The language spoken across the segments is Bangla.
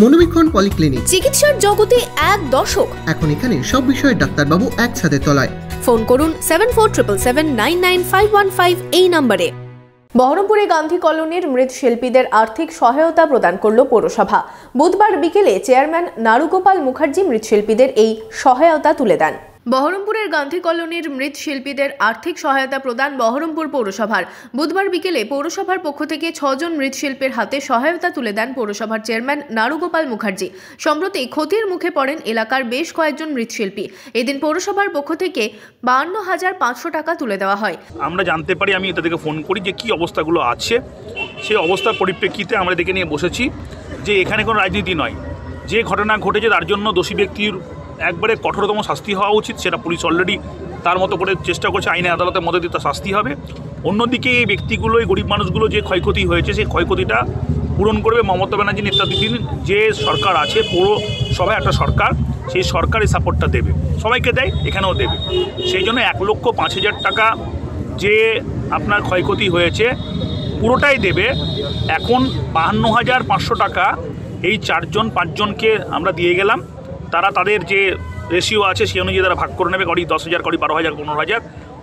মনোবীক্ষণ পলিক্লিনিক, চিকিৎসার জগতে এক দশক। এখন এখানে সব বিষয়ে ডাক্তারবাবু একসাথে তলায়। ফোন করুন 7477799515 এই নম্বরে। বহরমপুরে গান্ধী কলোনির মৃৎ শিল্পীদের আর্থিক সহায়তা প্রদান করল পৌরসভা। বুধবার বিকেলে চেয়ারম্যান নারুগোপাল মুখার্জি মৃৎশিল্পীদের এই সহায়তা তুলে দেন। বহরমপুরের গান্ধী কলোনির মৃৎশিল্পীদের আর্থিক সহায়তা প্রদান বহরমপুর পৌরসভার। বুধবার বিকেলে পৌরসভার পক্ষ থেকে 6 জন মৃৎশিল্পীর হাতে সহায়তা তুলে দেন পৌরসভার চেয়ারম্যান নারুগোপাল মুখার্জি। সম্প্রতি ক্ষতির মুখে পড়েন এলাকার বেশ কয়েকজন মৃৎশিল্পী। এদিন পৌরসভার পক্ষ থেকে 52,500 টাকা তুলে দেওয়া হয়। আমরা জানতে পারি, আমি তাদেরকে ফোন করি যে কী অবস্থাগুলো আছে। সেই অবস্থার পরিপ্রেক্ষিতে আমরা দেখে নিয়ে বসেছি যে এখানে কোনো রাজনীতি নয়। যে ঘটনা ঘটেছে তার জন্য দোষী ব্যক্তির একবারে কঠোরতম শাস্তি হওয়া উচিত। সেটা পুলিশ অলরেডি তার মতো করে চেষ্টা করছে, আইনে আদালতের মধ্যে দিয়ে তার শাস্তি হবে। অন্যদিকে এই ব্যক্তিগুলো, এই গরিব মানুষগুলো যে ক্ষয়ক্ষতি হয়েছে সেই ক্ষয়ক্ষতিটা পূরণ করবে মমতা ব্যানার্জি নেতৃত্বাধীন যে সরকার আছে, পৌরসভায় একটা সরকার, সেই সরকার এই সাপোর্টটা দেবে, সবাইকে দেয়, এখানেও দেবে। সেই জন্য 1,05,000 টাকা যে আপনার ক্ষয়ক্ষতি হয়েছে পুরোটাই দেবে। এখন 52,500 টাকা এই 4-5জনকে আমরা দিয়ে গেলাম। তারা তাদের যে রেশিও আছে সেই অনুযায়ী তারা ভাগ করে নেবে, করি 10,000, করি 12,000, 15,000।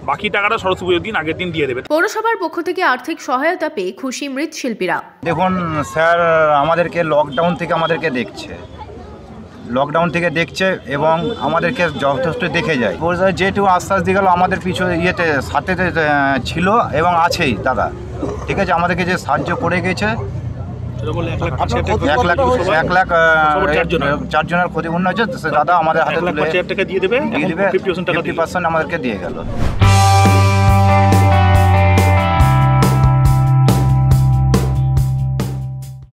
বাকি টাকাটা সরস্বতী পুজোর দিন আগের দিন দিয়ে দেবে। পৌরসভার পক্ষ থেকে আর্থিক সহায়তা পেয়ে খুশি মৃৎশিল্পীরা। দেখুন স্যার, আমাদেরকে লকডাউন থেকে দেখছে এবং আমাদেরকে যথেষ্ট দেখে যায়। যেটুকু আশ্বাস দিয়ে গেল আমাদের পিছু সাথে ছিল এবং আছেই দাদা, ঠিক আছে। আমাদেরকে যে সাহায্য করে গেছে 1,04,000 ক্ষতিপূর্ণ হয়েছে, দাদা আমাদের হাতে 50% আমাদেরকে দিয়ে গেল।